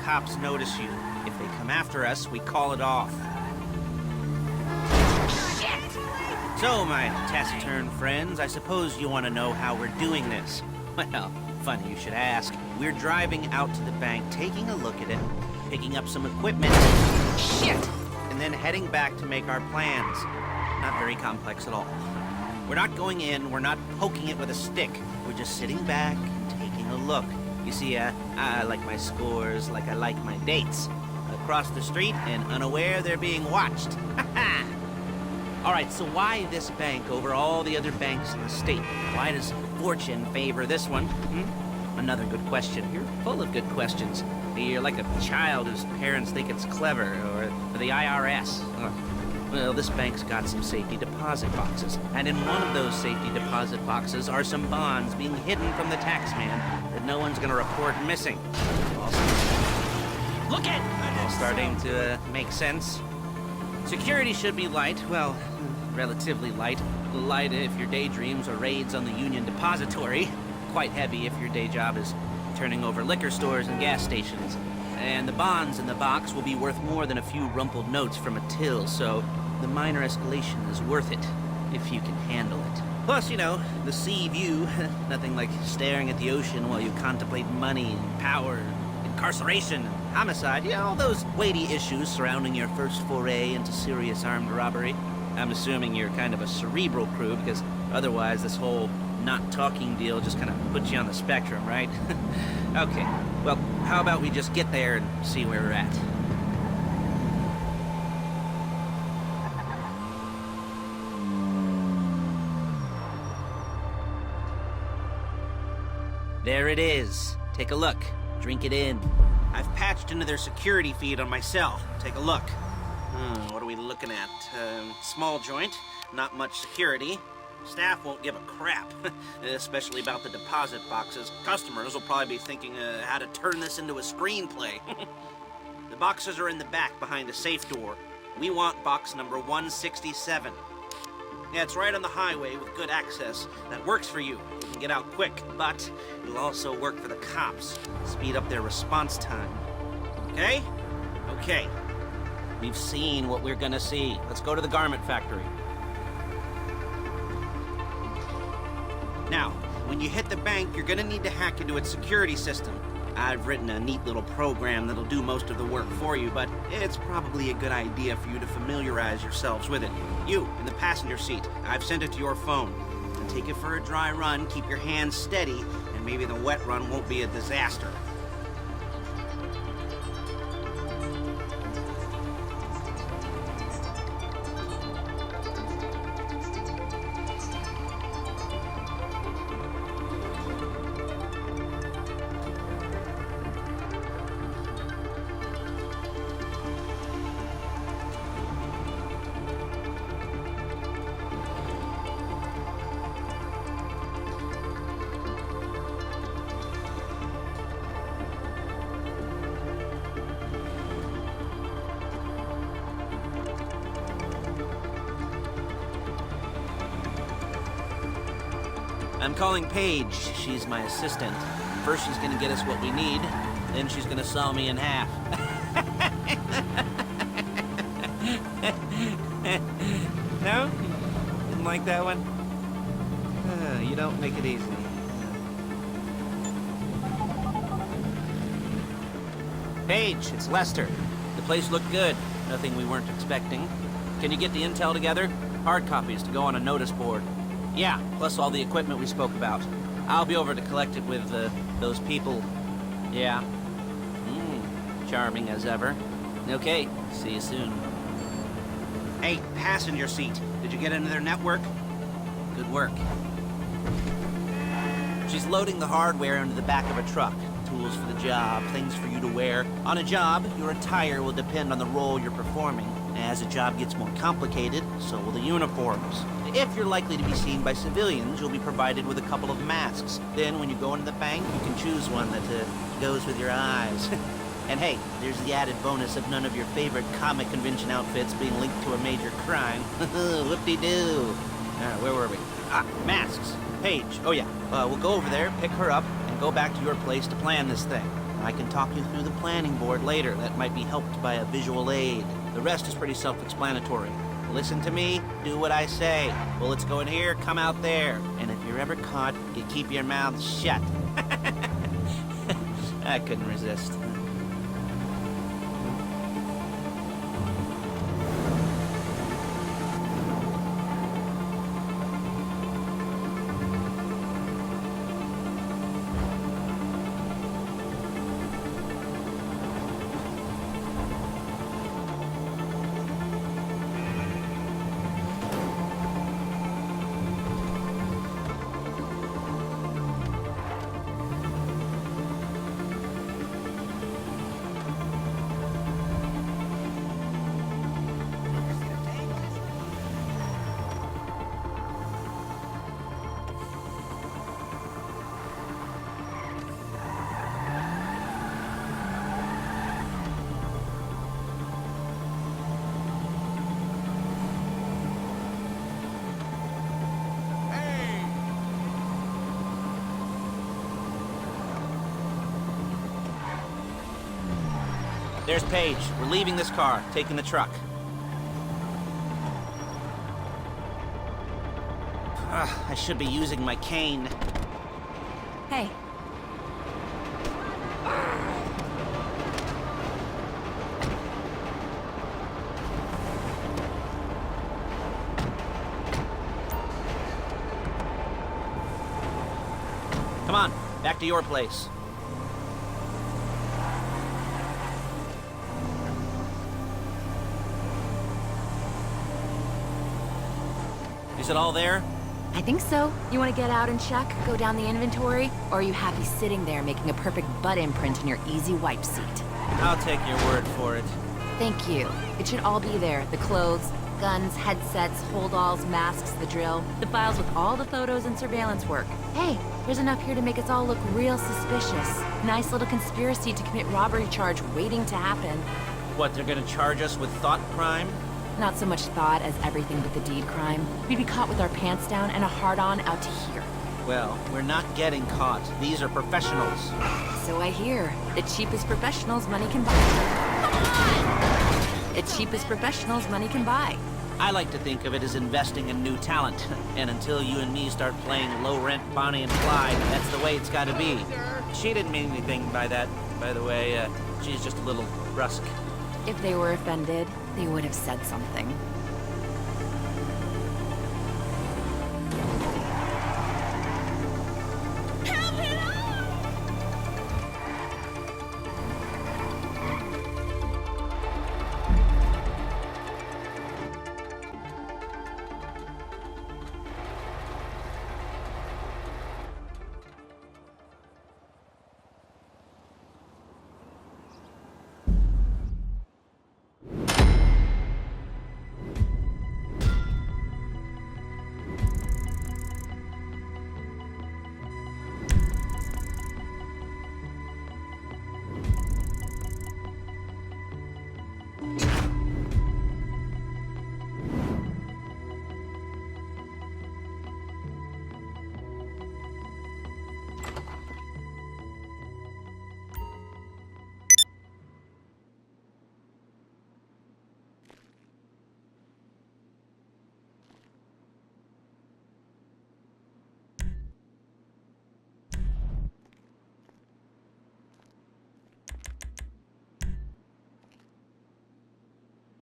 cops notice you. If they come after us, we call it off. So, my taciturn friends, I suppose you want to know how we're doing this. Well, funny you should ask. We're driving out to the bank, taking a look at it, picking up some equipment, shit, and then heading back to make our plans. Not very complex at all. We're not going in, we're not poking it with a stick. We're just sitting back and taking a look. You see, I like my scores like I like my dates. Across the street and unaware they're being watched. All right, so why this bank over all the other banks in the state? Why does fortune favor this one? Another good question. You're full of good questions. You're like a child whose parents think it's clever, or the IRS. Well, this bank's got some safety deposit boxes, and in one of those safety deposit boxes are some bonds being hidden from the tax man that no one's gonna report missing. Look at! All starting to make sense. Security should be light, well, relatively light. Light if your daydreams are raids on the Union Depository. Quite heavy if your day job is turning over liquor stores and gas stations. And the bonds in the box will be worth more than a few rumpled notes from a till, so the minor escalation is worth it, if you can handle it. Plus, you know, the sea view, nothing like staring at the ocean while you contemplate money and power, incarceration, and homicide, yeah, all those weighty issues surrounding your first foray into serious armed robbery. I'm assuming you're kind of a cerebral crew, because otherwise this whole not talking deal just kind of puts you on the spectrum, right? Okay, well, how about we just get there and see where we're at? There it is. Take a look. Drink it in. I've patched into their security feed on my cell. Take a look. What are we looking at? Small joint, not much security. Staff won't give a crap, especially about the deposit boxes. Customers will probably be thinking how to turn this into a screenplay. The boxes are in the back behind a safe door. We want box number 167. Yeah, it's right on the highway with good access. That works for you. You can get out quick, but it'll also work for the cops. Speed up their response time. Okay? Okay. We've seen what we're gonna see. Let's go to the garment factory. Now, when you hit the bank, you're gonna need to hack into its security system. I've written a neat little program that'll do most of the work for you, but it's probably a good idea for you to familiarize yourselves with it. You, in the passenger seat, I've sent it to your phone. And take it for a dry run, keep your hands steady, and maybe the wet run won't be a disaster. I'm calling Paige. She's my assistant. First she's gonna get us what we need, then she's gonna saw me in half. No? Didn't like that one? You don't make it easy. Paige, it's Lester. The place looked good. Nothing we weren't expecting. Can you get the intel together? Hard copies to go on a notice board. Yeah, plus all the equipment we spoke about. I'll be over to collect it with, those people. Yeah. Charming as ever. Okay, see you soon. Hey, passenger seat. Did you get into their network? Good work. She's loading the hardware into the back of a truck. Tools for the job, things for you to wear. On a job, your attire will depend on the role you're performing. As the job gets more complicated, so will the uniforms. If you're likely to be seen by civilians, you'll be provided with a couple of masks. Then when you go into the bank, you can choose one that goes with your eyes. And hey, there's the added bonus of none of your favorite comic convention outfits being linked to a major crime. Whoop-de-doo. Where were we? Masks. Paige. Oh yeah, we'll go over there, pick her up, and go back to your place to plan this thing. I can talk you through the planning board later. That might be helped by a visual aid. The rest is pretty self-explanatory. Listen to me, do what I say. Bullets go in here, come out there. And if you're ever caught, you keep your mouth shut. I couldn't resist. There's Paige. We're leaving this car, taking the truck. I should be using my cane. Hey. Come on, back to your place. Is it all there? I think so. You want to get out and check, go down the inventory? Or are you happy sitting there making a perfect butt imprint in your easy wipe seat? I'll take your word for it. Thank you. It should all be there. The clothes, guns, headsets, holdalls, masks, the drill. The files with all the photos and surveillance work. Hey, there's enough here to make us all look real suspicious. Nice little conspiracy to commit robbery charge waiting to happen. What, they're gonna charge us with thought crime? Not so much thought as everything but the deed crime. We'd be caught with our pants down and a hard-on out to here. Well, we're not getting caught. These are professionals. So I hear. The cheapest professionals money can buy. Come on! The cheapest professionals money can buy. I like to think of it as investing in new talent. And until you and me start playing low-rent Bonnie and Clyde, that's the way it's gotta be. She didn't mean anything by that, by the way. She's just a little brusque. If they were offended, they would have said something.